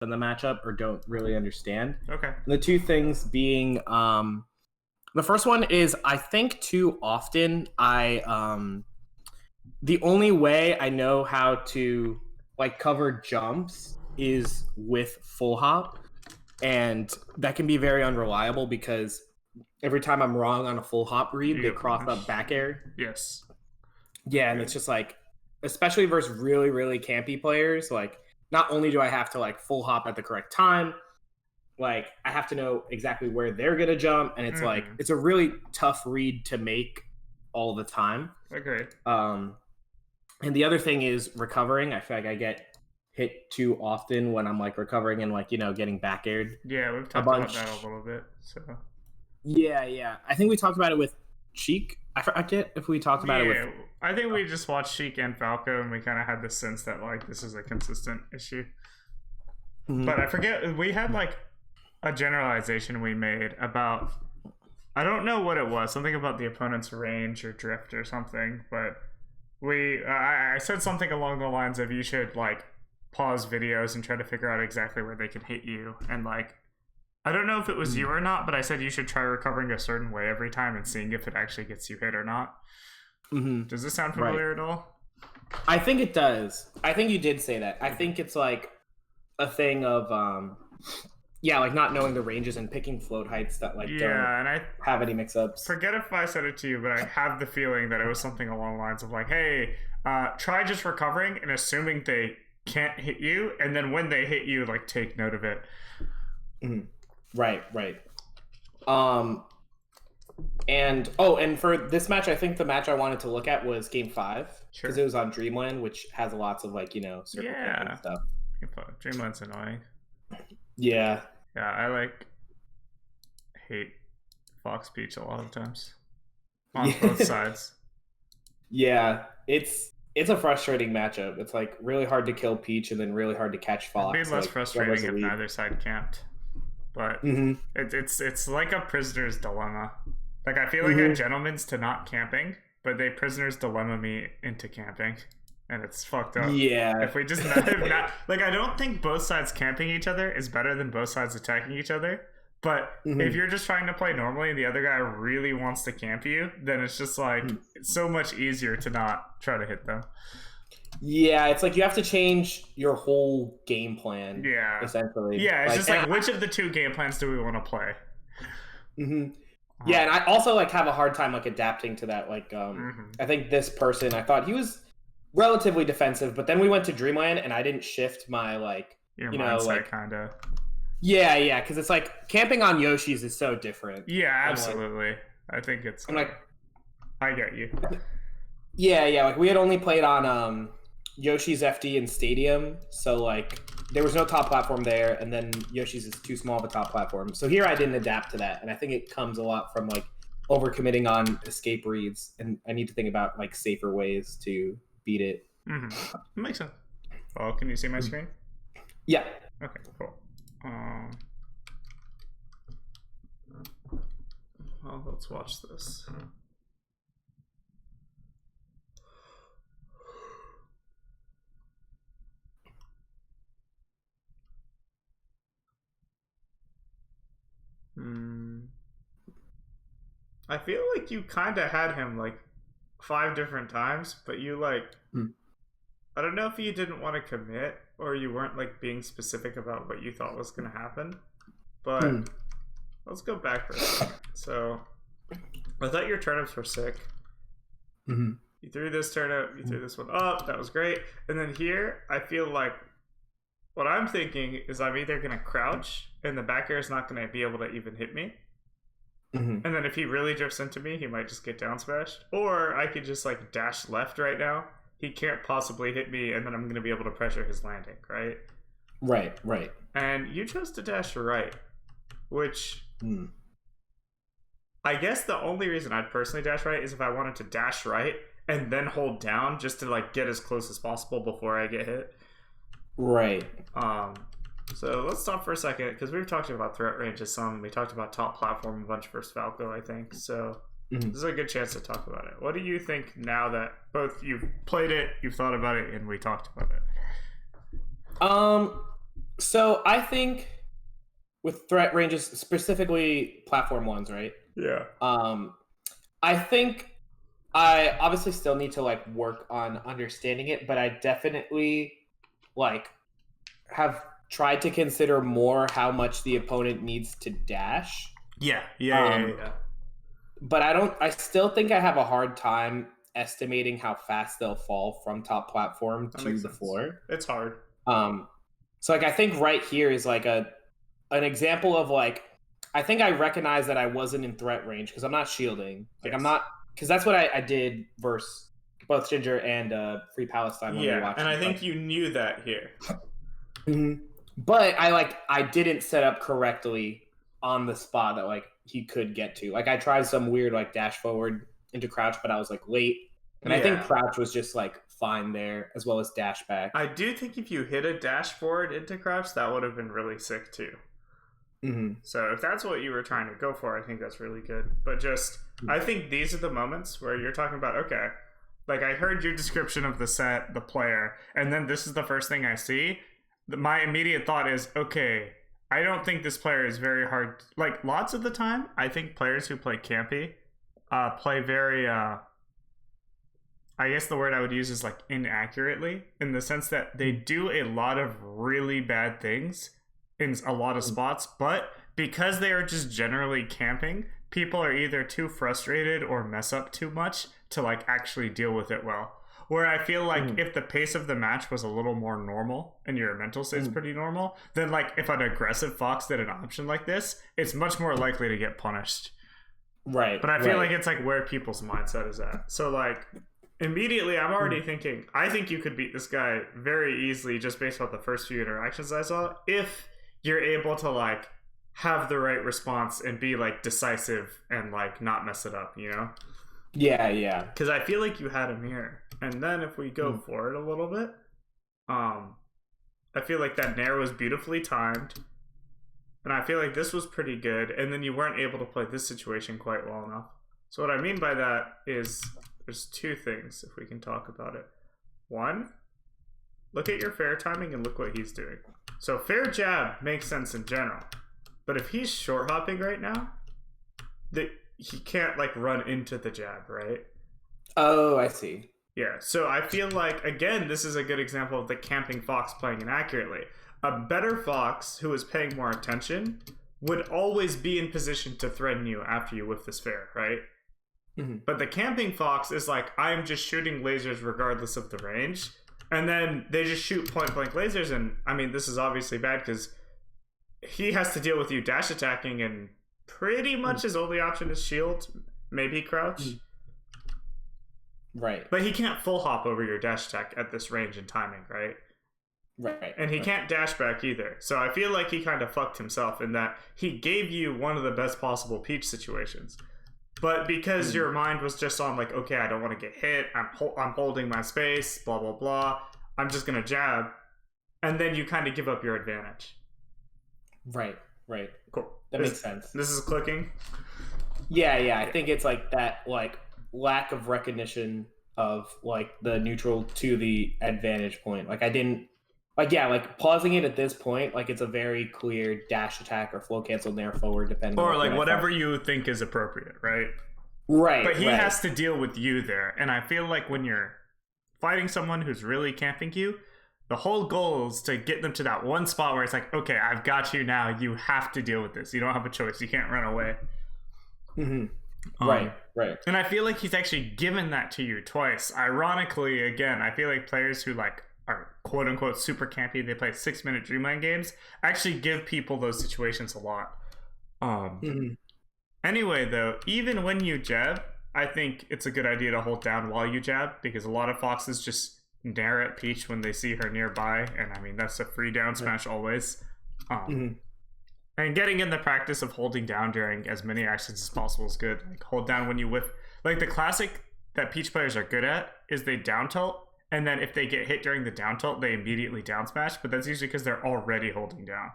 in the matchup or don't really understand. Okay. The two things being, the first one is I think too often the only way I know how to like cover jumps is with full hop, and that can be very unreliable because every time I'm wrong on a full hop read, they cross up back air. Yes. Yeah, and it's just like, especially versus really, really campy players, like not only do I have to like full hop at the correct time, like I have to know exactly where they're gonna jump, and it's like it's a really tough read to make all the time. Okay. And the other thing is recovering. I feel like I get hit too often when I'm like recovering and like, you know, getting back aired. Yeah, we've talked about that a little bit. So yeah. I think we talked about it with Cheek. I forget if we talked about it with. I think we just watched Sheik and Falco, and we kind of had the sense that like this is a consistent issue. Mm-hmm. But I forget, we had like a generalization we made about, I don't know what it was, something about the opponent's range or drift or something, but I said something along the lines of you should like pause videos and try to figure out exactly where they can hit you, and like I don't know if it was you or not, but I said you should try recovering a certain way every time and seeing if it actually gets you hit or not. Mm-hmm. Does this sound familiar at all? I think it does. I think you did say that. I think it's like a thing of like not knowing the ranges and picking float heights that like don't and I have any mix-ups. Forget if I said it to you, but I have the feeling that it was something along the lines of like, hey, try just recovering and assuming they can't hit you, and then when they hit you, like take note of it. Mm-hmm. Right. And for this match, I think the match I wanted to look at was Game 5 because it was on Dreamland, which has lots of like, you know, circle and stuff. Dreamland's annoying. Yeah, I like hate Fox Peach a lot of times on both sides. Yeah, it's a frustrating matchup. It's like really hard to kill Peach and then really hard to catch Fox. It'd be less frustrating if neither side camped. But it's like a prisoner's dilemma. Like I feel like a gentleman's to not camping, but they prisoner's dilemma me into camping, and it's fucked up. Yeah. If we just not like, I don't think both sides camping each other is better than both sides attacking each other. But if you're just trying to play normally and the other guy really wants to camp you, then it's just like it's so much easier to not try to hit them. Yeah, it's like you have to change your whole game plan. Yeah, essentially. Yeah, it's just like which of the two game plans do we want to play? Yeah, and I also like have a hard time like adapting to that. Like, I think this person, I thought he was relatively defensive, but then we went to Dreamland and I didn't shift my like your mindset, like kind of. Yeah, because it's like camping on Yoshi's is so different. Yeah, absolutely. I think it's. I'm like, I get you. Yeah. Like we had only played on Yoshi's FD and Stadium, so like there was no top platform there, and then Yoshi's is too small of a top platform. So here I didn't adapt to that, and I think it comes a lot from like overcommitting on escape reads, and I need to think about like safer ways to beat it. Makes sense. Oh, can you see my screen? Yeah. Okay, cool. Well, let's watch this. I feel like you kind of had him like 5 different times, but you like I don't know if you didn't want to commit or you weren't like being specific about what you thought was going to happen. But let's go back for a second. So I thought your turnips were sick. You threw this turnip, you threw this one up, that was great. And then here, I feel like what I'm thinking is I'm either going to crouch and the back air is not going to be able to even hit me. And then if he really drifts into me, he might just get down smashed. Or I could just like dash left right now. He can't possibly hit me, and then I'm going to be able to pressure his landing, right? Right. And you chose to dash right, which I guess the only reason I'd personally dash right is if I wanted to dash right and then hold down just to like get as close as possible before I get hit. Right. So let's stop for a second because we've talked about threat ranges some. We talked about top platform a bunch versus Falco, I think. So this is a good chance to talk about it. What do you think now that both you've played it, you've thought about it, and we talked about it? So I think with threat ranges, specifically platform ones, right? Yeah. Um, I think I obviously still need to like work on understanding it, but I definitely like have tried to consider more how much the opponent needs to dash. Yeah. But I still think I have a hard time estimating how fast they'll fall from top platform That to makes the sense. floor. It's hard. Um, so like I think right here is like an example of like I think I recognize that I wasn't in threat range because I'm not shielding. Like I'm Yes. not because that's what I did versus both Ginger and Free Palestine when we Yeah, watched. and I It. think you knew that here. But I didn't set up correctly on the spot that like he could get to. Like I tried some weird like dash forward into crouch, but I was like late. And I think Yeah. crouch was just like fine there as well as dash back. I do think if you hit a dash forward into crouch, that would have been really sick too. So if that's what you were trying to go for, I think that's really good. But just, I think these are the moments where you're talking about, okay, like I heard your description of the set, the player, and then this is the first thing I see. My immediate thought is, okay, I don't think this player is very hard. Like lots of the time, I think players who play campy play very, I guess the word I would use is like inaccurately, in the sense that they do a lot of really bad things in a lot of spots, but because they are just generally camping, people are either too frustrated or mess up too much to like actually deal with it well. Where I feel like if the pace of the match was a little more normal and your mental state's pretty normal, then like if an aggressive fox did an option like this, it's much more likely to get punished. Right. But I feel like it's like where people's mindset is at. So like immediately I'm already thinking, I think you could beat this guy very easily just based on the first few interactions I saw, if you're able to like have the right response and be like decisive and like not mess it up, you know? Yeah. Because I feel like you had him here. And then if we go forward a little bit, I feel like that nair was beautifully timed. And I feel like this was pretty good. And then you weren't able to play this situation quite well enough. So what I mean by that is there's two things, if we can talk about it. One, look at your fair timing and look what he's doing. So fair jab makes sense in general. But if he's short hopping right now, he can't like run into the jab, right? Oh, I see. Yeah, so I feel like, again, this is a good example of the camping fox playing inaccurately. A better fox who is paying more attention would always be in position to threaten you after you whiff this fair, right? But the camping fox is like, I'm just shooting lasers regardless of the range. And then they just shoot point blank lasers. And I mean, this is obviously bad because he has to deal with you dash attacking, and pretty much his only option is shield, maybe crouch. Right. But he can't full hop over your dash attack at this range and timing, right? Right. And he can't dash back either. So I feel like he kind of fucked himself in that he gave you one of the best possible Peach situations. But because your mind was just on like, okay, I don't want to get hit, I'm holding my space, blah, blah, blah, I'm just going to jab. And then you kind of give up your advantage. Right. Cool. That makes sense. This is clicking? Yeah. I think it's like that like lack of recognition of like the neutral to the advantage point. Like I didn't like pausing it at this point, like it's a very clear dash attack or flow cancel nair forward depending or on like whatever you think is appropriate, right? Right. But he has to deal with you there. And I feel like when you're fighting someone who's really camping you, the whole goal is to get them to that one spot where it's like, okay, I've got you now. You have to deal with this. You don't have a choice. You can't run away. Right. And I feel like he's actually given that to you twice. Ironically, again, I feel like players who like are quote unquote super campy, they play 6-minute Dreamland games, actually give people those situations a lot. Anyway, though, even when you jab, I think it's a good idea to hold down while you jab, because a lot of foxes just nair at Peach when they see her nearby, and I mean that's a free down smash always. And getting in the practice of holding down during as many actions as possible is good. Like hold down when you whiff. Like the classic that Peach players are good at is they down tilt, and then if they get hit during the down tilt, they immediately down smash, but that's usually because they're already holding down.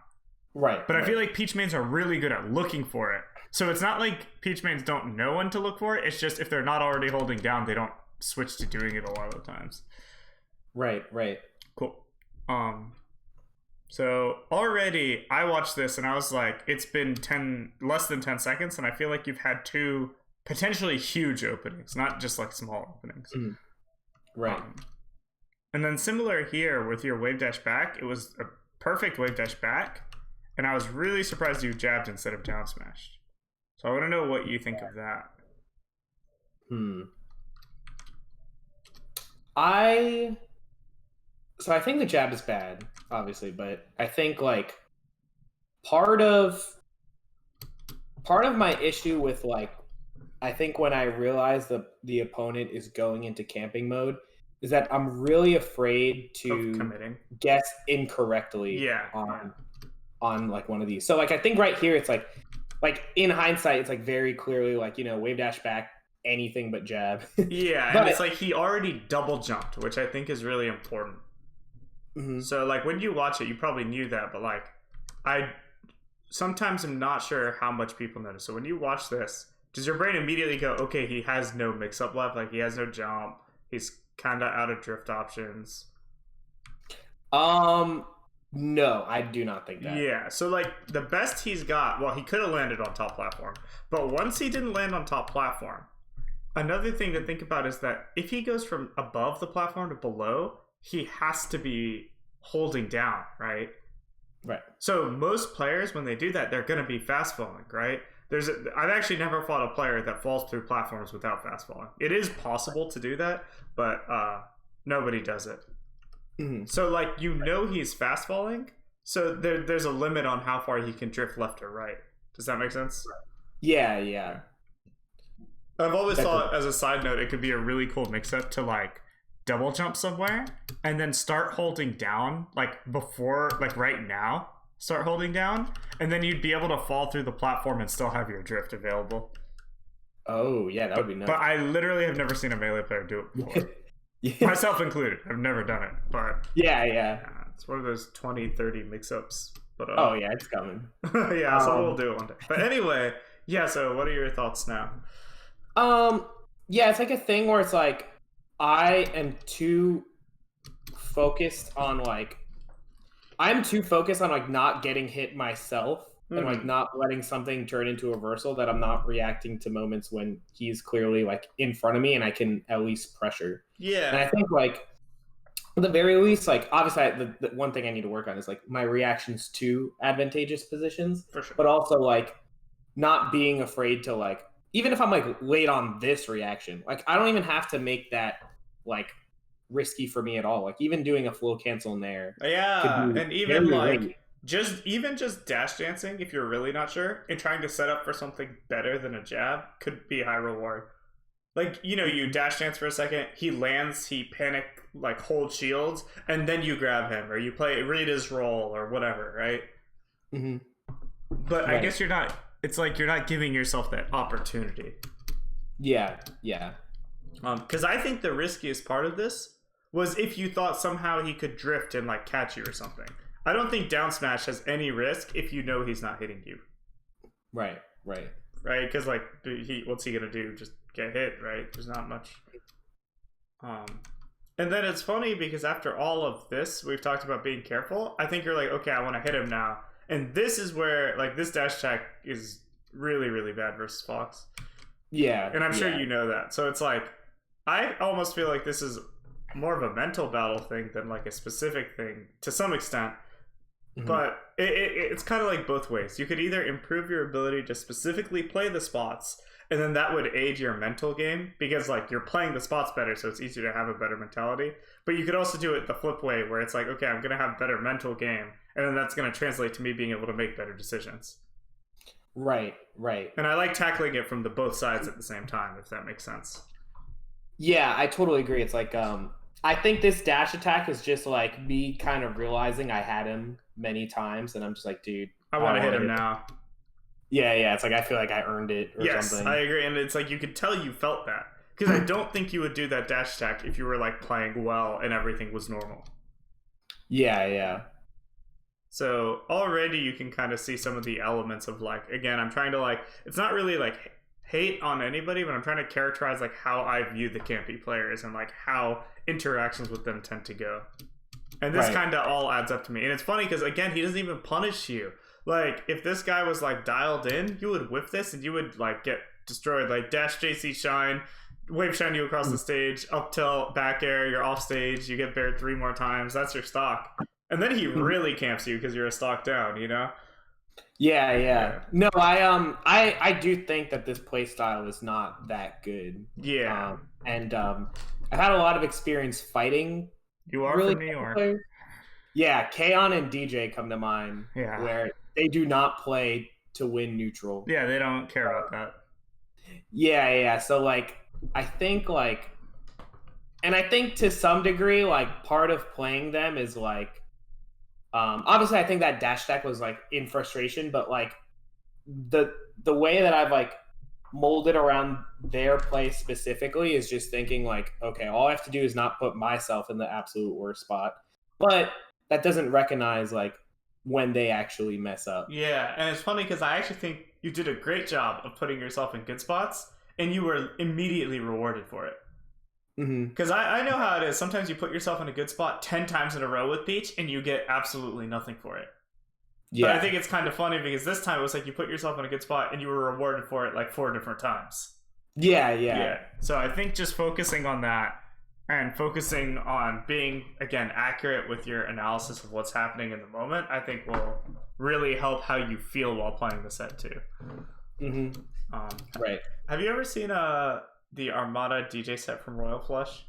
Right. But I feel like Peach mains are really good at looking for it. So it's not like Peach mains don't know when to look for it. It's just if they're not already holding down, they don't switch to doing it a lot of the times. Right. Cool. So already I watched this and I was like, it's been less than 10 seconds, and I feel like you've had two potentially huge openings, not just like small openings. Mm. Right. And then similar here with your wave dash back, it was a perfect wave dash back, and I was really surprised you jabbed instead of down smashed. So I want to know what you think of that. So I think the jab is bad, obviously, but I think like part of my issue with like, I think when I realize the opponent is going into camping mode is that I'm really afraid to guess incorrectly on like one of these. So like I think right here it's like in hindsight it's like very clearly like, you know, wave dash back, anything but jab. Yeah, and it's like he already double jumped, which I think is really important. So like when you watch it, you probably knew that, but like I sometimes am not sure how much people notice. So when you watch this, does your brain immediately go, okay, he has no mix-up left, like he has no jump, he's kind of out of drift options? No, I do not think that. Yeah, so like the best he's got, well, he could have landed on top platform, but once he didn't land on top platform, another thing to think about is that if he goes from above the platform to below, he has to be holding down, right? Right. So most players, when they do that, they're going to be fast falling, right? I've actually never fought a player that falls through platforms without fast falling. It is possible to do that, but nobody does it. So like, you know, he's fast falling, so there's a limit on how far he can drift left or right. Does that make sense? Yeah. I've always thought, as a side note, it could be a really cool mix-up to like double jump somewhere and then start holding down, like before, like right now, start holding down, and then you'd be able to fall through the platform and still have your drift available. Oh yeah, that would be nice. But I literally have never seen a Melee player do it before. Myself included. I've never done it, but yeah, it's one of those 20-30 mix-ups. But oh yeah, it's coming. Yeah, so we'll do it one day. But anyway, yeah, so what are your thoughts now? Yeah, it's like a thing where it's like I am too focused on like not getting hit myself and like not letting something turn into a reversal, that I'm not reacting to moments when he's clearly like in front of me and I can at least pressure. Yeah. And I think like at the very least, like obviously the one thing I need to work on is like my reactions to advantageous positions, for sure. But also like not being afraid to like, even if I'm like late on this reaction, like I don't even have to make that like risky for me at all. Like even doing a flow cancel nair. Yeah, and even like late. just dash dancing if you're really not sure and trying to set up for something better than a jab could be high reward. Like, you know, you dash dance for a second, he lands, he panic like hold shields, and then you grab him or you read his roll or whatever, right? But right. I guess you're not. It's like you're not giving yourself that opportunity. Yeah. Because I think the riskiest part of this was if you thought somehow he could drift and like catch you or something. I don't think down smash has any risk if you know he's not hitting you. Right. Because like, what's he gonna do? Just get hit, right? There's not much. And then it's funny because after all of this, we've talked about being careful. I think you're like, okay, I want to hit him now. And this is where, like, this dash attack is really, really bad versus Fox. Yeah. And I'm sure you know that. So it's like, I almost feel like this is more of a mental battle thing than, like, a specific thing to some extent. But it's kind of like both ways. You could either improve your ability to specifically play the spots, and then that would aid your mental game because, like, you're playing the spots better, so it's easier to have a better mentality. But you could also do it the flip way, where it's like, okay, I'm going to have better mental game, and then that's going to translate to me being able to make better decisions. Right. And I like tackling it from the both sides at the same time, if that makes sense. Yeah, I totally agree. It's like, I think this dash attack is just like me kind of realizing I had him many times, and I'm just like, dude, I want to hit him now. Yeah, it's like I feel like I earned it or something. Yes, I agree, and it's like you could tell you felt that. Because I don't think you would do that dash attack if you were like playing well and everything was normal. Yeah. So already you can kind of see some of the elements of like, again, I'm trying to like, it's not really like hate on anybody, but I'm trying to characterize like how I view the campy players and like how interactions with them tend to go. And this kind of all adds up to me. And it's funny because, again, he doesn't even punish you. Like, if this guy was, like, dialed in, you would whiff this and you would, like, get destroyed. Like, dash JC shine, wave shine you across the stage, up tilt, back air, you're off stage, you get bared 3 more times. That's your stock. And then he really camps you because you're a stock down, you know? Yeah. No, I do think that this playstyle is not that good. Yeah. I've had a lot of experience fighting. You are really from New York. Players. Yeah, Kaon and DJ come to mind. Yeah. Where they do not play to win neutral. Yeah, they don't care about that. Yeah. So, like, I think to some degree, like, part of playing them is, like, obviously I think that dash deck was, like, in frustration, but, like, the way that I've, like, molded around their play specifically is just thinking, like, okay, all I have to do is not put myself in the absolute worst spot. But that doesn't recognize, like, when they actually mess up. Yeah, and it's funny because I actually think you did a great job of putting yourself in good spots, and you were immediately rewarded for it. Because I know how it is. Sometimes you put yourself in a good spot 10 times in a row with Peach, and you get absolutely nothing for it. Yeah. But I think it's kind of funny because this time it was like you put yourself in a good spot, and you were rewarded for it like 4 different times. Yeah. So I think just focusing on that and focusing on being, again, accurate with your analysis of what's happening in the moment, I think will really help how you feel while playing the set too. Right. Have you ever seen the Armada DJ set from Royal Flush?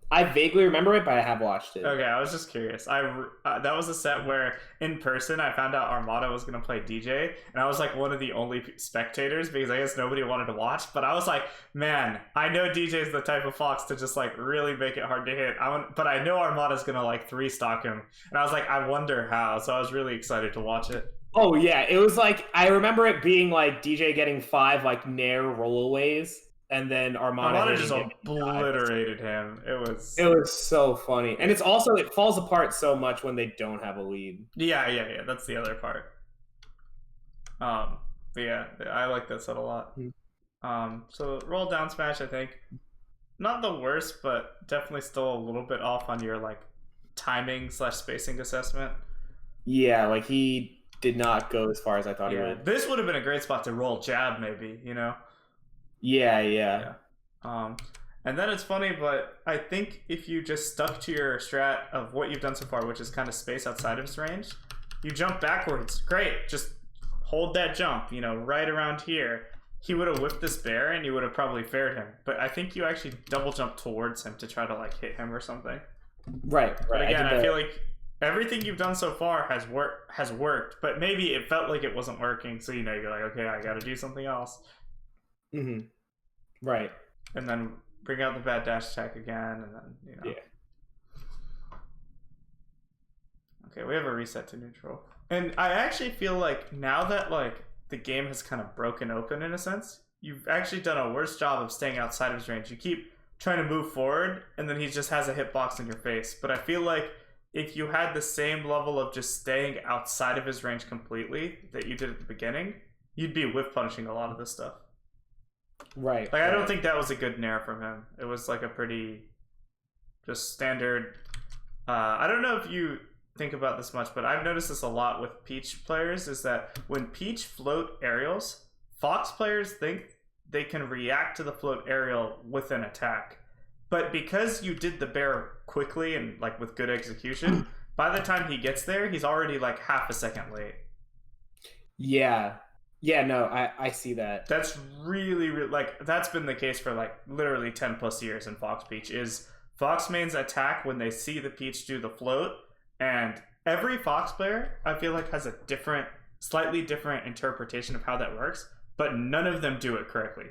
I vaguely remember it, but I have watched it. Okay, I was just curious. That was a set where, in person, I found out Armada was going to play DJ, and I was, like, one of the only spectators, because I guess nobody wanted to watch, but I was like, man, I know DJ's the type of Fox to just, like, really make it hard to hit, but I know Armada's going to, like, 3-stock him, and I was like, I wonder how, so I was really excited to watch it. Oh, yeah, it was, like, I remember it being, like, DJ getting 5, like, nair rollaways, and then Armada just obliterated him. It was so funny. And it's also, it falls apart so much when they don't have a lead. Yeah. That's the other part. But yeah, I like that set a lot. So roll down smash, I think. Not the worst, but definitely still a little bit off on your, like, timing / spacing assessment. Yeah, like, he did not go as far as I thought he would. This would have been a great spot to roll jab, maybe, you know? Yeah. And then it's funny, but I think if you just stuck to your strat of what you've done so far, which is kind of space outside of his range, you jump backwards. Great. Just hold that jump, you know, right around here. He would have whipped this bear and you would have probably fared him. But I think you actually double jump towards him to try to, like, hit him or something. Right. But again, I feel like everything you've done so far has worked, but maybe it felt like it wasn't working. So, you know, you're like, okay, I got to do something else. Right. And then bring out the bad dash attack again, and then, you know. Yeah. Okay, we have a reset to neutral. And I actually feel like now that, like, the game has kind of broken open in a sense, you've actually done a worse job of staying outside of his range. You keep trying to move forward, and then he just has a hitbox in your face. But I feel like if you had the same level of just staying outside of his range completely that you did at the beginning, you'd be whiff punishing a lot of this stuff. Right. Like, I don't think that was a good nair from him. It was, like, a pretty just standard. I don't know if you think about this much, but I've noticed this a lot with Peach players, is that when Peach float aerials, Fox players think they can react to the float aerial with an attack. But because you did the bear quickly and, like, with good execution, by the time he gets there, he's already, like, half a second late. Yeah, no, I see that. That's really, like, that's been the case for, like, literally 10 plus years in Fox Peach, is Fox mains attack when they see the Peach do the float, and every Fox player, I feel like, has a slightly different interpretation of how that works, but none of them do it correctly.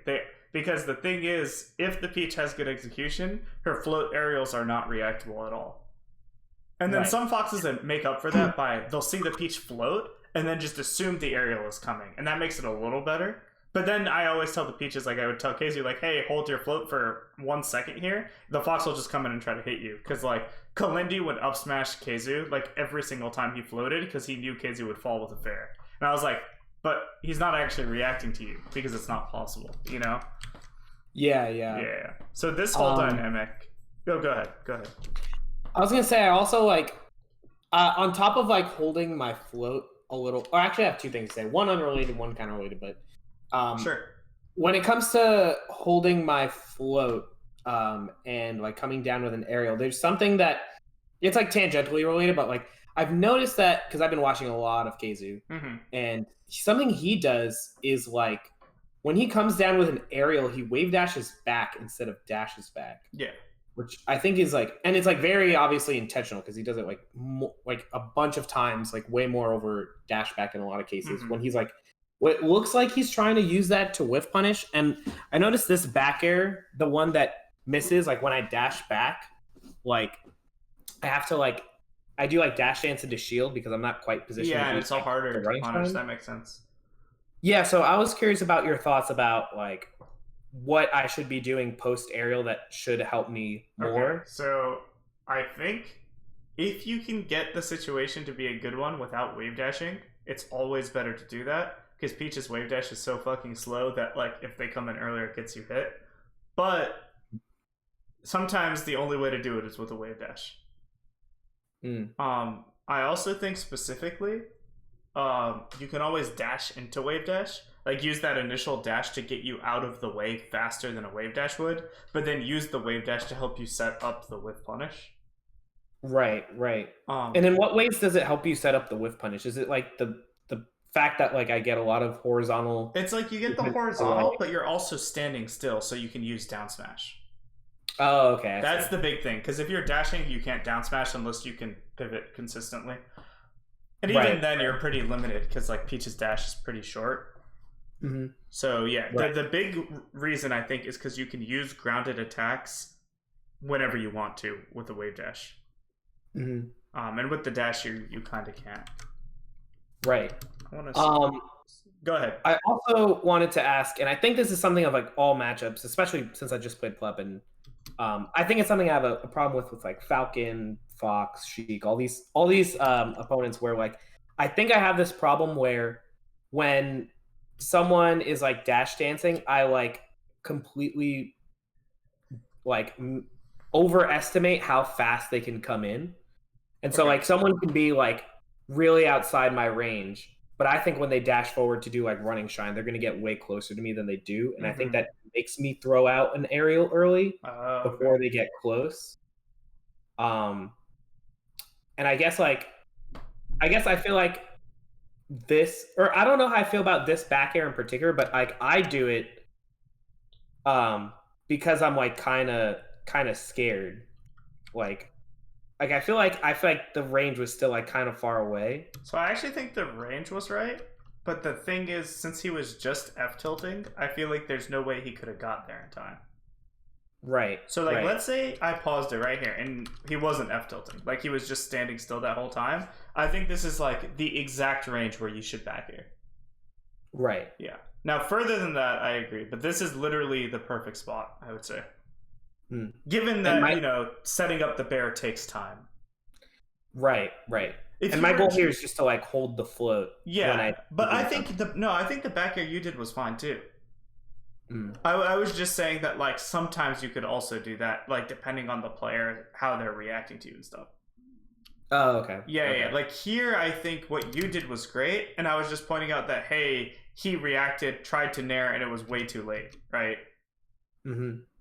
Because the thing is, if the Peach has good execution, her float aerials are not reactable at all. And then some Foxes that make up for that they'll see the Peach float, and then just assume the aerial is coming. And that makes it a little better. But then I always tell the Peaches, like I would tell Casey, like, hey, hold your float for 1 second here. The Fox will just come in and try to hit you. Because, like, Kalindi would up smash Keizu, like, every single time he floated, because he knew Keizu would fall with a fair. And I was like, but he's not actually reacting to you, because it's not possible, you know? Yeah. So this whole dynamic Go ahead. Go ahead. I was gonna say I also like on top of like holding my float a little. Or actually, I have two things to say. One unrelated, one kind of related. But Sure. when it comes to holding my float and like coming down with an aerial, there's something that it's like tangentially related, but like I've noticed that because I've been watching a lot of Keizu, and something he does is like when he comes down with an aerial, he wave dashes back instead of dashes back. Yeah. Which I think is like, and it's like very obviously intentional because he does it like like a bunch of times, like way more over dash back in a lot of cases when he's like, it looks like he's trying to use that to whiff punish. And I noticed this back air, the one that misses, like when I dash back, like I have to like, I do like dash dance into shield because I'm not quite positioned. Yeah, and it's all harder to punish. That makes sense. Yeah, so I was curious about your thoughts about like what I should be doing post aerial that should help me more. Okay, so I think if you can get the situation to be a good one without wave dashing, it's always better to do that because Peach's wave dash is so fucking slow that like if they come in earlier, it gets you hit. But sometimes the only way to do it is with a wave dash. I also think specifically, you can always dash into wave dash. Like use that initial dash to get you out of the way faster than a wave dash would, but then use the wave dash to help you set up the whiff punish. Right. And in what ways does it help you set up the whiff punish? Is it like the fact that like I get a lot of horizontal? It's like you get the horizontal, but you're also standing still, so you can use down smash. Oh, okay. That's the big thing, because if you're dashing, you can't down smash unless you can pivot consistently. And even then, you're pretty limited, because like Peach's dash is pretty short. So yeah, the big reason I think is because you can use grounded attacks whenever you want to with the wave dash. And with the dash, you kind of can't. Right. I want to. Go ahead. I also wanted to ask, and I think this is something of like all matchups, especially since I just played Pleb, and I think it's something I have a problem with like Falcon, Fox, Sheik, all these opponents where like I think I have this problem where when someone is like dash dancing, I like completely like overestimate how fast they can come in. And so like someone can be like really outside my range, but I think when they dash forward to do like running shine, they're going to get way closer to me than they do. And I think that makes me throw out an aerial early before they get close. And I guess I feel like this, or I don't know how I feel about this back air in particular, but like I do it because I'm like kind of scared. Like I feel like the range was still like kind of far away. So I actually think the range was right, but the thing is, since he was just F tilting, I feel like there's no way he could have got there in time. Right. So like let's say I paused it right here and he wasn't F tilting. Like he was just standing still that whole time. I think this is like the exact range where you should back air. Right. Yeah. Now further than that, I agree. But this is literally the perfect spot, I would say. Given that, setting up the bear takes time. Right. And my goal here is just to like hold the float. Yeah. But I think the back air you did was fine too. I was just saying that like sometimes you could also do that, like depending on the player, how they're reacting to you and stuff. Oh, okay. Yeah. Like here, I think what you did was great, and I was just pointing out that hey, he reacted, tried to nair, and it was way too late, right?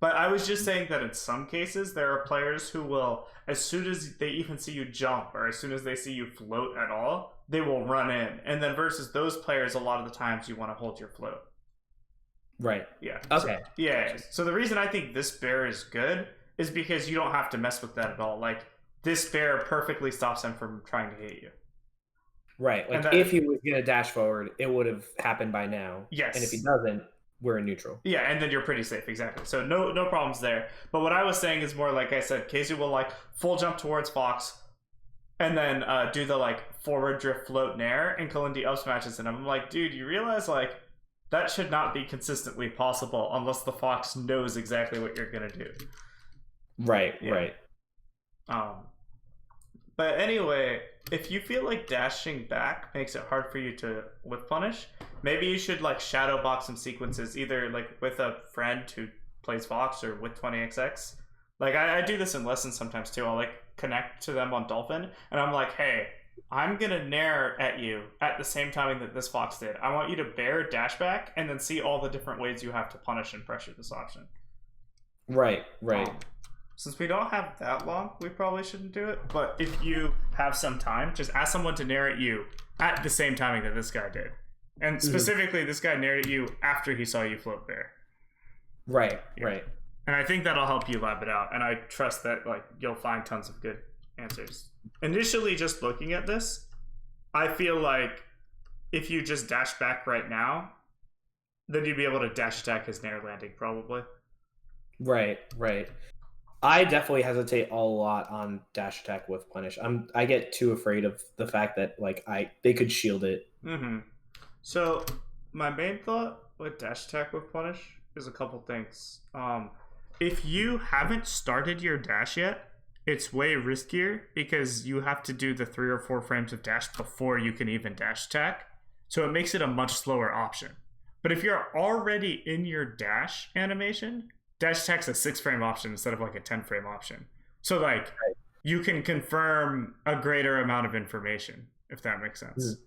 But I was just saying that in some cases, there are players who will, as soon as they even see you jump, or as soon as they see you float at all, they will run in, and then versus those players, a lot of the times you want to hold your float. Right. Yeah. Okay. So, yeah. So the reason I think this bear is good is because you don't have to mess with that at all. Like this bear perfectly stops him from trying to hit you. Right. Like if he was gonna dash forward, it would have happened by now. Yes. And if he doesn't, we're in neutral. Yeah, and then you're pretty safe. Exactly. So no problems there. But what I was saying is more like I said, Keizu will like full jump towards Fox, and then do the like forward drift float nair, and Kalindi up smashes, and I'm like, dude, you realize like that should not be consistently possible unless the Fox knows exactly what you're gonna do. Right. But anyway, if you feel like dashing back makes it hard for you to whiff punish, maybe you should like shadow box some sequences, either like with a friend who plays Fox or with 20xx, Like I do this in lessons sometimes too. I'll like connect to them on Dolphin, and I'm like, hey, I'm gonna nair at you at the same timing that this fox did. I want you to bear dash back and then see all the different ways you have to punish and pressure this option. Right. Since we don't have that long, we probably shouldn't do it. But if you have some time, just ask someone to nair at you at the same timing that this guy did. And specifically, this guy nared at you after he saw you float bear. Right. And I think that'll help you lab it out. And I trust that like you'll find tons of good answers. Initially, just looking at this, I feel like if you just dash back right now, then you'd be able to dash attack his nair landing probably. Right. I definitely hesitate a lot on dash attack with punish. I get too afraid of the fact that like they could shield it. So my main thought with dash attack with punish is a couple things. If you haven't started your dash yet, it's way riskier because you have to do the 3 or 4 frames of dash before you can even dash attack. So it makes it a much slower option. But if you're already in your dash animation, dash attack's a 6-frame option instead of like a 10-frame option. So like you can confirm a greater amount of information, if that makes sense.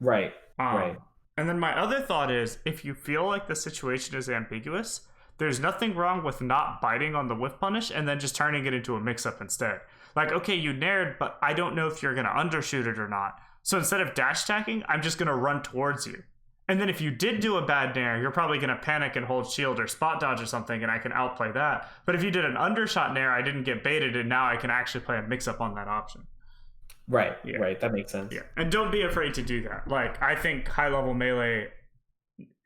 Right. And then my other thought is, if you feel like the situation is ambiguous, there's nothing wrong with not biting on the whiff punish and then just turning it into a mix-up instead. Like, okay, you nared, but I don't know if you're going to undershoot it or not. So instead of dash attacking, I'm just going to run towards you. And then if you did do a bad nair, you're probably going to panic and hold shield or spot dodge or something, and I can outplay that. But if you did an undershot nair, I didn't get baited, and now I can actually play a mix-up on that option. Right. That makes sense. Yeah, and don't be afraid to do that. Like, I think high-level melee,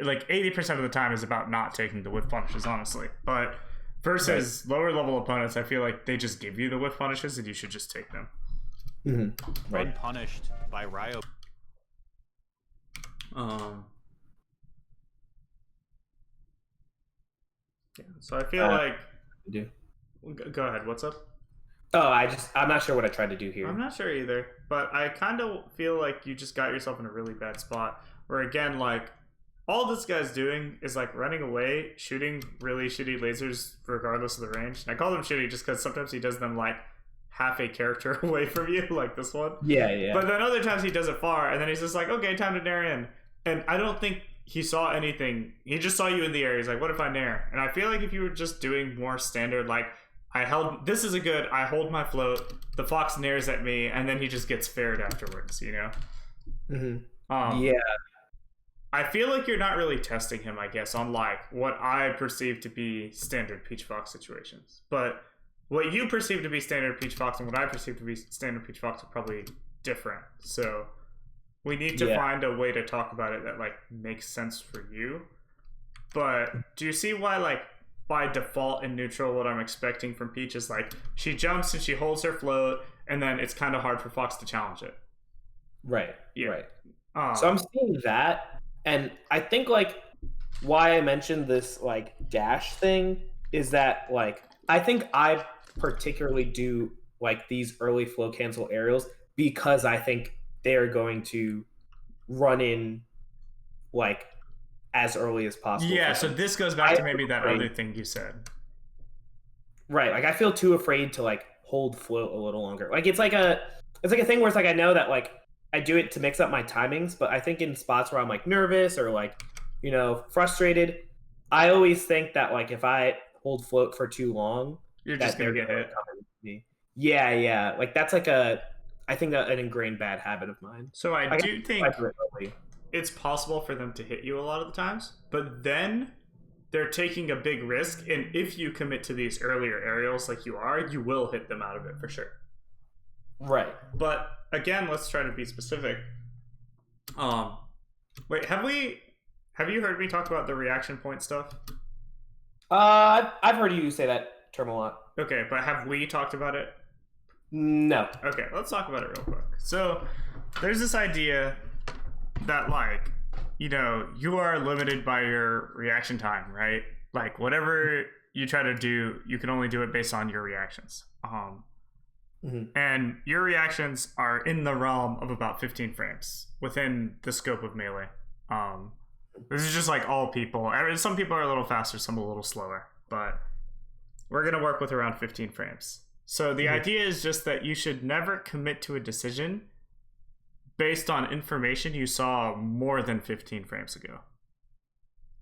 like 80% of the time is about not taking the whiff punishes, honestly. But versus lower-level opponents, I feel like they just give you the whiff punishes, and you should just take them. Right. Unpunished by Ryobeat. Yeah, so I feel like... Go ahead, what's up? Oh, I'm not sure what I tried to do here. I'm not sure either, but I kind of feel like you just got yourself in a really bad spot where, again, like, all this guy's doing is, like, running away, shooting really shitty lasers regardless of the range. And I call them shitty just because sometimes he does them, like, half a character away from you, like this one. Yeah. But then other times he does it far, and then he's just like, okay, time to nair in. And I don't think he saw anything. He just saw you in the air. He's like, what if I nair? And I feel like if you were just doing more standard, like, this is a good, I hold my float, the fox nairs at me, and then he just gets fared afterwards, you know? Yeah. I feel like you're not really testing him, I guess, on, like, what I perceive to be standard Peach Fox situations. But what you perceive to be standard Peach Fox and what I perceive to be standard Peach Fox are probably different. So we need to find a way to talk about it that, like, makes sense for you. But do you see why, like, by default in neutral, what I'm expecting from Peach is, like, she jumps and she holds her float, and then it's kind of hard for Fox to challenge it. Right. Right. So I'm seeing that, and I think, like, why I mentioned this, like, dash thing is that, like, I think I particularly do, like, these early flow cancel aerials because I think they're going to run in, like, as early as possible. Yeah, so this goes back to maybe that other thing you said. Right, like, I feel too afraid to, like, hold float a little longer. Like, it's like a thing where it's like I know that, like, I do it to mix up my timings, but I think in spots where I'm, like, nervous or, like, you know, frustrated, I always think that, like, if I hold float for too long, you're just gonna get hit. Yeah. Like, that's like I think that an ingrained bad habit of mine. So I do think it's possible for them to hit you a lot of the times, but then they're taking a big risk, and if you commit to these earlier aerials like you are, you will hit them out of it for sure. Right. But again, let's try to be specific. Wait, have you heard me talk about the reaction point stuff? I've heard you say that term a lot. Okay, but have we talked about it? No. Okay, let's talk about it real quick. So there's this idea that, like, you know, you are limited by your reaction time, right? Like, whatever you try to do, you can only do it based on your reactions. And your reactions are in the realm of about 15 frames within the scope of melee. This is just like all people. Some people are a little faster, some a little slower. But we're going to work with around 15 frames. So the idea is just that you should never commit to a decision based on information you saw more than 15 frames ago.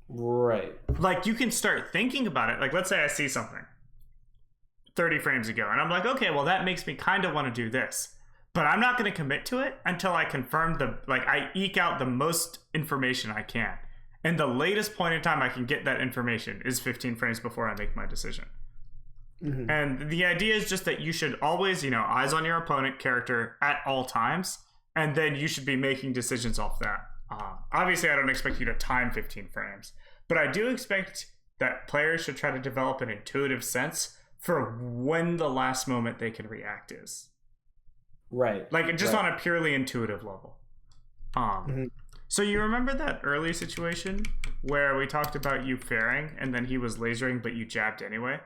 Right. Like, you can start thinking about it. Like, let's say I see something 30 frames ago, and I'm like, okay, well, that makes me kind of want to do this. But I'm not going to commit to it until I confirm I eke out the most information I can. And the latest point in time I can get that information is 15 frames before I make my decision. Mm-hmm. And the idea is just that you should always, eyes on your opponent character at all times, and then you should be making decisions off that. Obviously, I don't expect you to time 15 frames, but I do expect that players should try to develop an intuitive sense for when the last moment they can react is. Right. Like, just on a purely intuitive level. So you remember that early situation where we talked about you fairing and then he was lasering, but you jabbed anyway?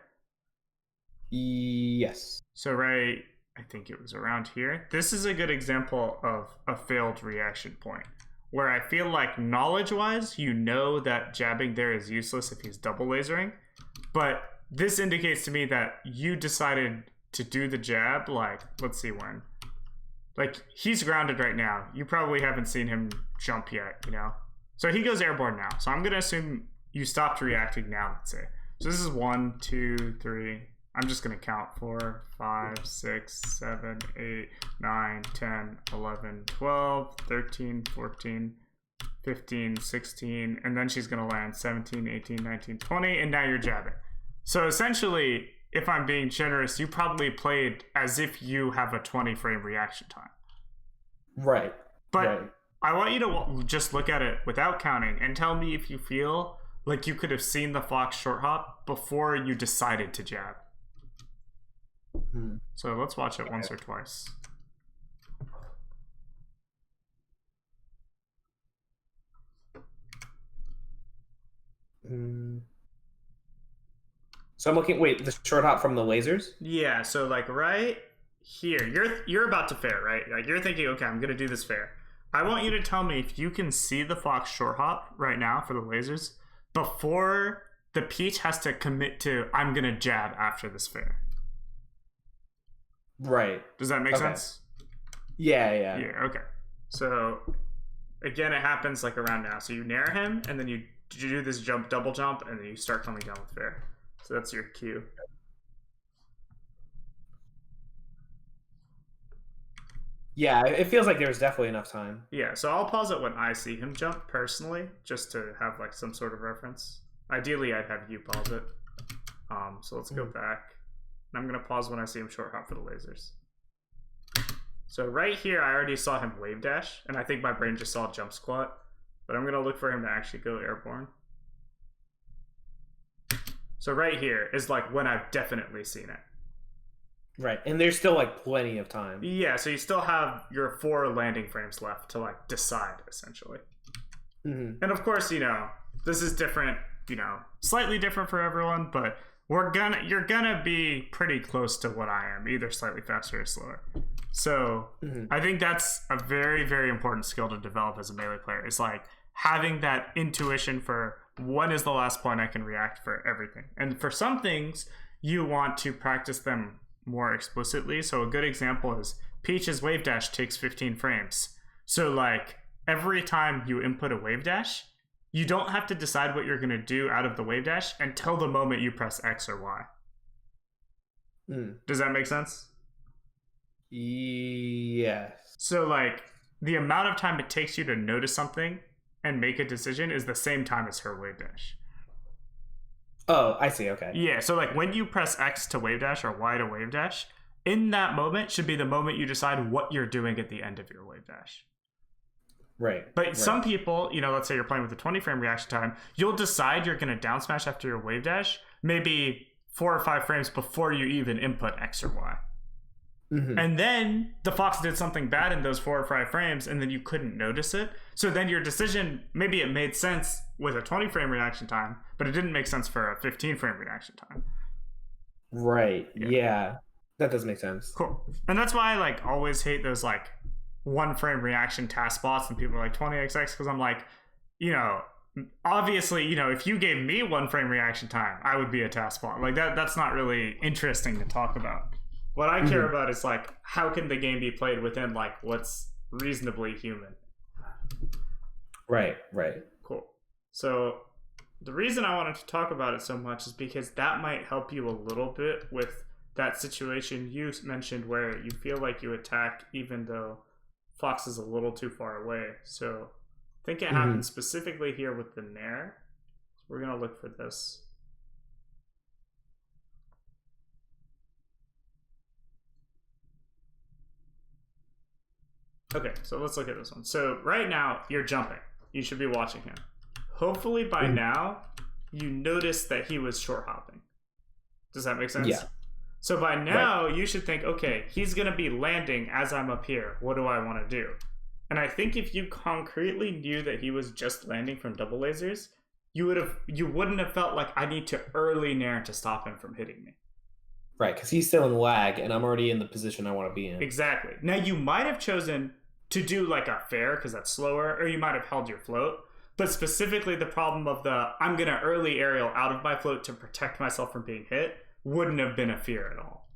Yes. So I think it was around here. This is a good example of a failed reaction point where I feel like knowledge-wise, you know that jabbing there is useless if he's double lasering, but this indicates to me that you decided to do the jab, let's see when. He's grounded right now. You probably haven't seen him jump yet, So he goes airborne now. So I'm going to assume you stopped reacting now, let's say. So this is 1, 2, 3. I'm just going to count 4, 5, 6, 7, 8, 9, 10, 11, 12, 13, 14, 15, 16. And then she's going to land 17, 18, 19, 20. And now you're jabbing. So essentially, if I'm being generous, you probably played as if you have a 20 frame reaction time. Right. But I want you to just look at it without counting and tell me if you feel like you could have seen the fox short hop before you decided to jab. So let's watch it once or twice. So I'm looking. Wait, the short hop from the lasers? Yeah. So right here, you're about to fair, right? You're thinking, okay, I'm gonna do this fair. I want you to tell me if you can see the fox short hop right now for the lasers before the peach has to commit to I'm gonna jab after this fair. Right. Does that make sense? Yeah. Okay. So again, it happens around now. So you nair him, and then you do this double jump, and then you start coming down with fair. So that's your cue. Yeah, it feels like there's definitely enough time. Yeah, so I'll pause it when I see him jump personally, just to have some sort of reference. Ideally, I'd have you pause it. So let's go back. And I'm gonna pause when I see him short hop for the lasers. So right here, I already saw him wave dash, and I think my brain just saw jump squat. But I'm gonna look for him to actually go airborne. So right here is when I've definitely seen it. Right, and there's still plenty of time. Yeah, so you still have your 4 landing frames left to decide, essentially. And of course, this is different, slightly different for everyone, but you're gonna be pretty close to what I am, either slightly faster or slower. So I think that's a very, very important skill to develop as a melee player. It's having that intuition for when is the last point I can react for everything. And for some things, you want to practice them more explicitly. So a good example is Peach's wave dash takes 15 frames. So every time you input a wave dash, you don't have to decide what you're going to do out of the wave dash until the moment you press X or Y. Does that make sense? Yes. So the amount of time it takes you to notice something and make a decision is the same time as her wave dash. Oh, I see. Okay. Yeah, so when you press X to wave dash or Y to wave dash, in that moment should be the moment you decide what you're doing at the end of your wave dash. Right. But some people, let's say you're playing with a 20 frame reaction time, you'll decide you're going to down smash after your wave dash maybe 4 or 5 frames before you even input X or Y. And then the fox did something bad in those 4 or 5 frames, and then you couldn't notice it. So then your decision, maybe it made sense with a 20 frame reaction time, but it didn't make sense for a 15 frame reaction time. Right. Yeah. That does make sense. Cool. And that's why I always hate those 1 frame reaction task spots, and people are 20xx, because I'm obviously, if you gave me 1 frame reaction time, I would be a task bot. Like that's not really interesting to talk about. What I care about is like, how can the game be played within like what's reasonably human? Right. Cool. So the reason I wanted to talk about it so much is because that might help you a little bit with that situation you mentioned where you feel like you attack even though Fox is a little too far away. So I think it happens specifically here with the nair. So we're going to look for this. Okay, so let's look at this one. So right now, you're jumping. You should be watching him. Hopefully by now, you notice that he was short hopping. Does that make sense? Yeah. So by now, you should think, okay, he's going to be landing as I'm up here. What do I want to do? And I think if you concretely knew that he was just landing from double lasers, you wouldn't have felt like I need to early nair to stop him from hitting me. Right, because he's still in lag, and I'm already in the position I want to be in. Exactly. Now, you might have chosen to do like a fair, because that's slower, or you might have held your float. But specifically, the problem of I'm going to early aerial out of my float to protect myself from being hit wouldn't have been a fear at all.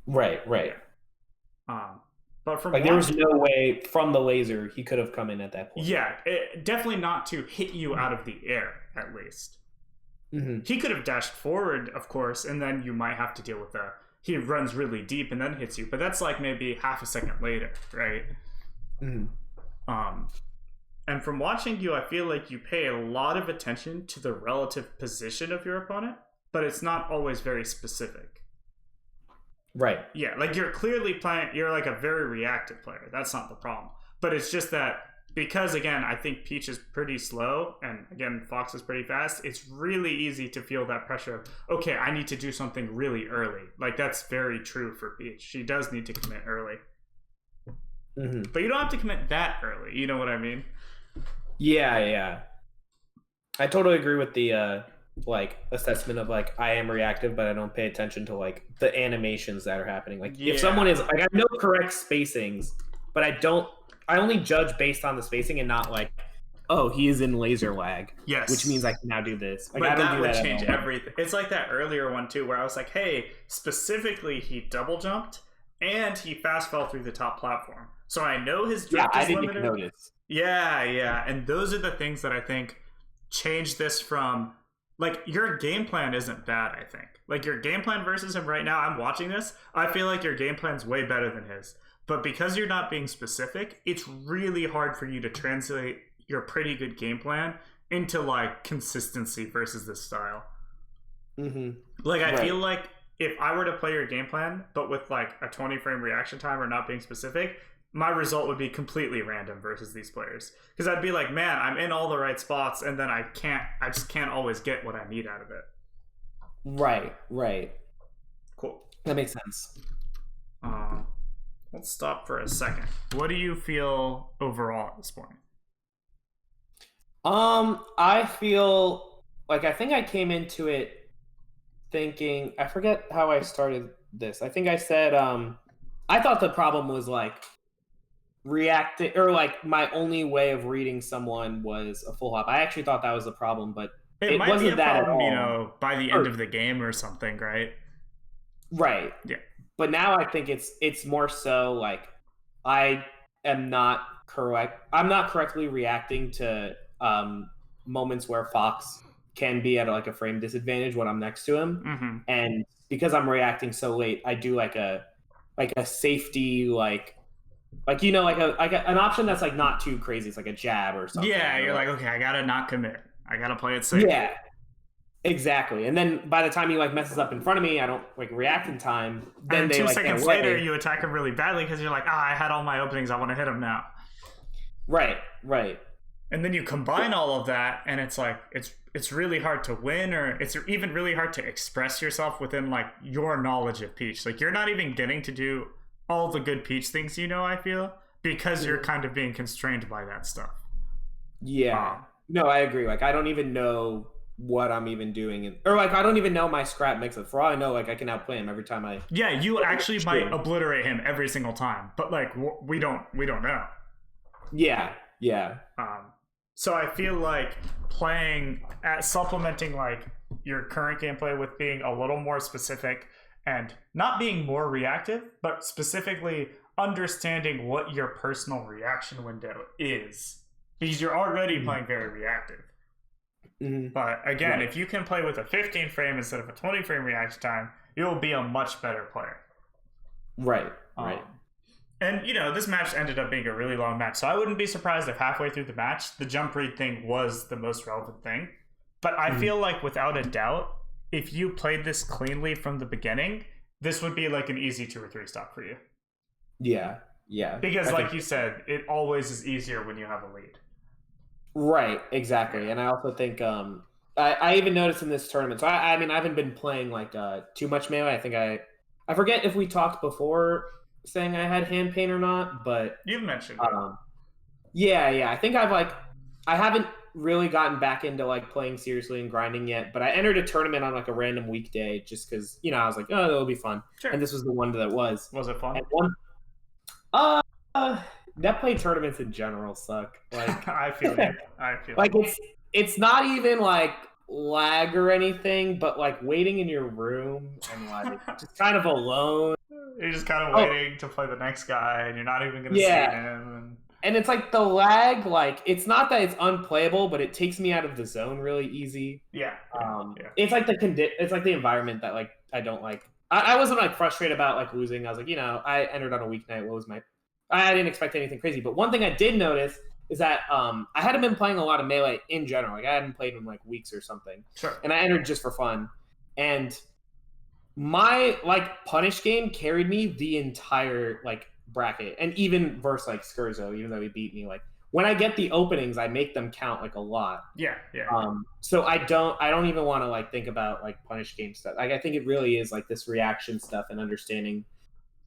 Right. But from there was no way from the laser he could have come in at that point. Yeah, definitely not to hit you out of the air, at least. He could have dashed forward, of course, and then you might have to deal with he runs really deep and then hits you, but that's like maybe half a second later, right? And from watching you, I feel like you pay a lot of attention to the relative position of your opponent, but it's not always very specific. Right. Yeah, like you're clearly playing, you're like a very reactive player. That's not the problem. But it's just that because, again, I think Peach is pretty slow, and again, Fox is pretty fast, it's really easy to feel that pressure of, okay, I need to do something really early. Like, that's very true for Peach. She does need to commit early. But you don't have to commit that early. You know what I mean? Yeah. I totally agree with the assessment of like I am reactive, but I don't pay attention to like the animations that are happening. Like if someone is like, I know correct spacings, but I only judge based on the spacing and not like, oh, he is in laser lag. Yes. Which means I can now do this. Like, but I don't that do would that change everything. It's like that earlier one too, where I was like, hey, specifically he double jumped and he fast fell through the top platform. So I know his drift is limited. I didn't notice. Yeah. And those are the things that I think change this from, like, your game plan isn't bad, I think. Like, your game plan versus him right now, I'm watching this, I feel like your game plan's way better than his. But because you're not being specific, it's really hard for you to translate your pretty good game plan into, like, consistency versus this style. Like, I feel like if I were to play your game plan, but with, like, a 20-frame reaction time or not being specific, my result would be completely random versus these players. Because I'd be like, man, I'm in all the right spots, and then I just can't always get what I need out of it. Right. Cool. That makes sense. Let's stop for a second. What do you feel overall at this point? I feel like I think I came into it thinking, I forget how I started this. I think I said, I thought the problem was like reacting, or like my only way of reading someone was a full hop. I actually thought that was the problem, but it might wasn't be a that problem, at all. By the end of the game or something, right? Right. Yeah. But now I think it's more so like I am not correct. I'm not correctly reacting to moments where Fox can be at like a frame disadvantage when I'm next to him, and because I'm reacting so late, I do like a safety like an option that's like not too crazy. It's like a jab or something. Yeah, you're like, okay, I gotta not commit. I gotta play it safe. Yeah, exactly. And then by the time he like messes up in front of me, I don't like react in time. Then and they 2 like, seconds later, you attack him really badly because you're like, I had all my openings. I want to hit him now. Right. And then you combine all of that, and it's like it's really hard to win, or it's even really hard to express yourself within like your knowledge of Peach. Like you're not even getting to do all the good Peach things, I feel, because you're kind of being constrained by that stuff. Yeah. No, I agree. Like I don't even know what I'm even doing, or like I don't even know my scrap mix-up. For all I know, like I can outplay him every time I. Yeah, you actually might obliterate him every single time, but like we don't know. Yeah. So I feel like supplementing like your current gameplay with being a little more specific and not being more reactive, but specifically understanding what your personal reaction window is, because you're already playing very reactive. But again, if you can play with a 15 frame instead of a 20 frame reaction time, you'll be a much better player. Right. And, this match ended up being a really long match, so I wouldn't be surprised if halfway through the match, the jump read thing was the most relevant thing. But I feel like, without a doubt, if you played this cleanly from the beginning, this would be like an easy 2 or 3 stop for you. Yeah. Because, like you said, it always is easier when you have a lead. Right, exactly. And I also think I even noticed in this tournament, so I mean, I haven't been playing like too much Melee. I think I forget if we talked before saying I had hand pain or not, but you've mentioned yeah, I think I haven't really gotten back into like playing seriously and grinding yet, but I entered a tournament on like a random weekday just because I was like, oh, that'll be fun. Sure. And this was the one that was it fun? Net play tournaments in general suck. Like I feel like it's not even like lag or anything, but like waiting in your room and like just kind of alone. You're just kind of waiting to play the next guy, and you're not even going to see him. And it's like the lag, like it's not that it's unplayable, but it takes me out of the zone really easy. Yeah. It's like it's like the environment that like I don't like. I wasn't like frustrated about like losing. I was like, I entered on a weeknight. I didn't expect anything crazy. But one thing I did notice is that I hadn't been playing a lot of Melee in general. Like I hadn't played in like weeks or something. Sure. And I entered just for fun. And my like punish game carried me the entire like bracket, and even versus like Skurzo, even though he beat me, like when I get the openings, I make them count like a lot. Yeah. So I don't even want to like think about like punish game stuff. Like I think it really is like this reaction stuff and understanding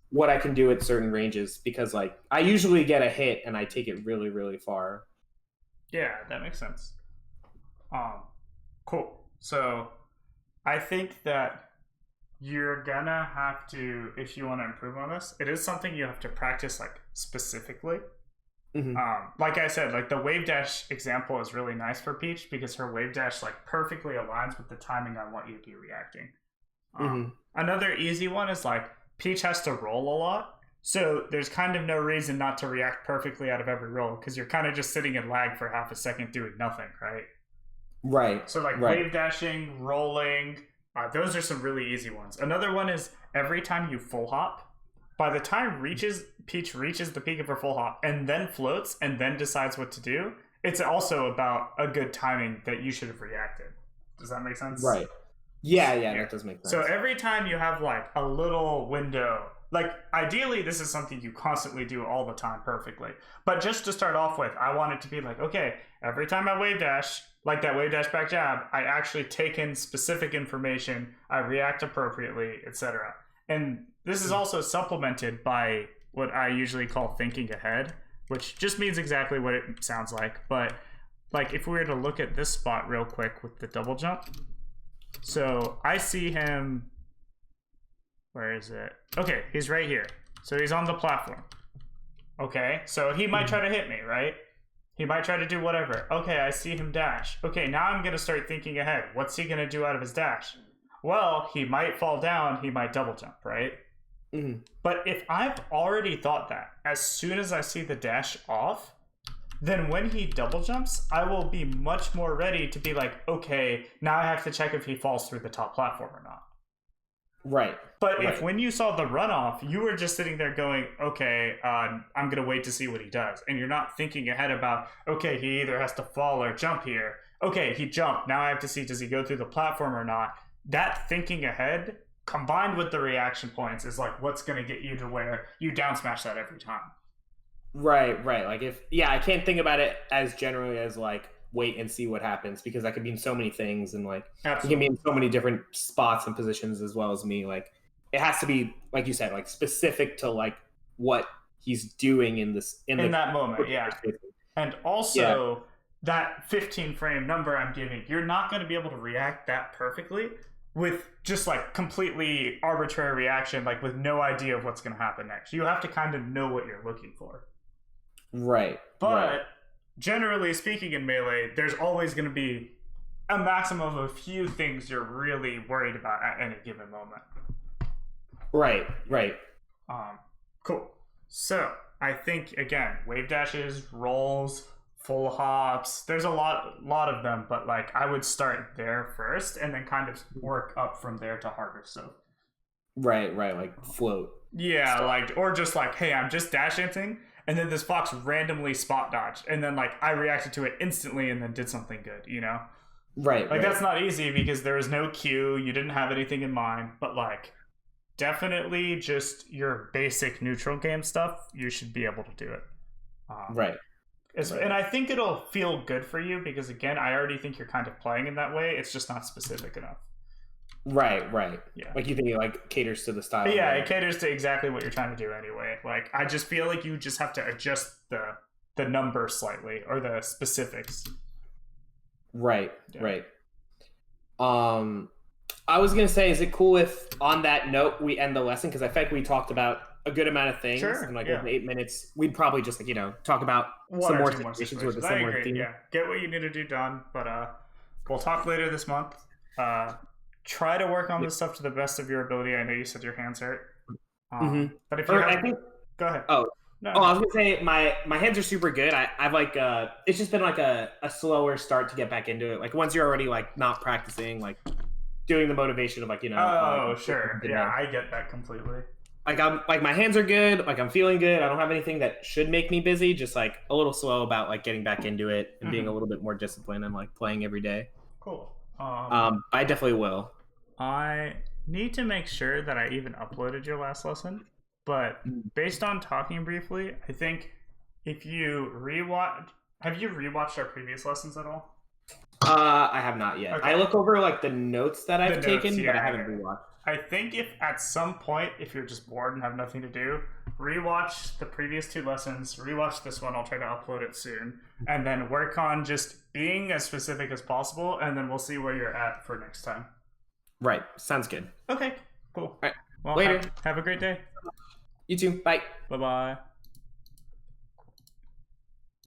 what I can do at certain ranges, because like I usually get a hit and I take it really, really far. Yeah, that makes sense. Cool. So I think that you're gonna have to, if you want to improve on this, it is something you have to practice like specifically. Like I said, like the wave dash example is really nice for Peach because her wave dash like perfectly aligns with the timing I want you to be reacting. Another easy one is like Peach has to roll a lot, so there's kind of no reason not to react perfectly out of every roll because you're kind of just sitting in lag for half a second doing nothing, right? Right. So like wave dashing, rolling, those are some really easy ones. Another one is every time you full hop, by the time Peach reaches the peak of her full hop and then floats and then decides what to do, it's also about a good timing that you should have reacted. Does that make sense? Right. Yeah, that does make sense. So every time you have like a little window, like ideally this is something you constantly do all the time perfectly. But just to start off with, I want it to be like, okay, every time I wave dash, like that wave dash back jab, I actually take in specific information, I react appropriately, etc. And this is also supplemented by what I usually call thinking ahead, which just means exactly what it sounds like. But like if we were to look at this spot real quick with the double jump. So I see him, where is it? Okay, he's right here. So he's on the platform. Okay, so he might try to hit me, right? He might try to do whatever. Okay, I see him dash. Okay, now I'm going to start thinking ahead. What's he going to do out of his dash? Well, he might fall down, he might double jump, right? But if I've already thought that, as soon as I see the dash off, then when he double jumps, I will be much more ready to be like, okay, now I have to check if he falls through the top platform or not. Right. But if when you saw the runoff, you were just sitting there going, okay, I'm going to wait to see what he does. And you're not thinking ahead about, okay, he either has to fall or jump here. Okay, he jumped. Now I have to see, does he go through the platform or not? That thinking ahead, combined with the reaction points, is like what's going to get you to where you down smash that every time. Right. Like I can't think about it as generally as like wait and see what happens, because that could mean so many things, and like it can be in so many different spots and positions as well as me. Like it has to be, like you said, like specific to like what he's doing in that moment. Yeah. And also that 15 frame number I'm giving, you're not going to be able to react that perfectly with just like completely arbitrary reaction, like with no idea of what's going to happen next. You have to kind of know what you're looking for. Right. But generally speaking in Melee, there's always going to be a maximum of a few things you're really worried about at any given moment. Right. Cool. So I think again, wave dashes, rolls, full hops. There's a lot of them, but like I would start there first, and then kind of work up from there to harder stuff. Right. Like float. Yeah, like or just like, hey, I'm just dash dancing, and then this fox randomly spot dodged, and then like I reacted to it instantly, and then did something good. You know. Right. Like that's not easy because there was no cue. You didn't have anything in mind, but like. Definitely just your basic neutral game stuff, you should be able to do it. Right. And I think it'll feel good for you because, again, I already think you're kind of playing in that way. It's just not specific enough. Right. Yeah. Like you think it like caters to the style. But yeah, it caters to exactly what you're trying to do anyway. Like, I just feel like you just have to adjust the number slightly or the specifics. Right. I was gonna say, is it cool if on that note we end the lesson? Because I think we talked about a good amount of things, and like in 8 minutes, we'd probably just like talk about some more situations with a similar theme. Yeah, get what you need to do done. But we'll talk later this month. Try to work on this stuff to the best of your ability. I know you said your hands hurt, but if you go ahead. I was gonna say my hands are super good. I've like it's just been like a slower start to get back into it. Like once you're already like not practicing, like doing the motivation of like sure, yeah, I get that completely. Like I'm like my hands are good, like I'm feeling good. I don't have anything that should make me busy. Just like a little slow about like getting back into it and being a little bit more disciplined and like playing every day. Cool. I definitely will. I need to make sure that I even uploaded your last lesson, but based on talking briefly, I think if you have you rewatched our previous lessons at all? I have not yet. Okay. I look over like the notes that I've taken, but I haven't rewatched. I think if at some point, if you're just bored and have nothing to do, rewatch the previous 2 lessons, rewatch this one. I'll try to upload it soon, and then work on just being as specific as possible, and then we'll see where you're at for next time. Right. Sounds good. Okay. Cool. All right. Well, later. Have a great day. You too. Bye. Bye-bye.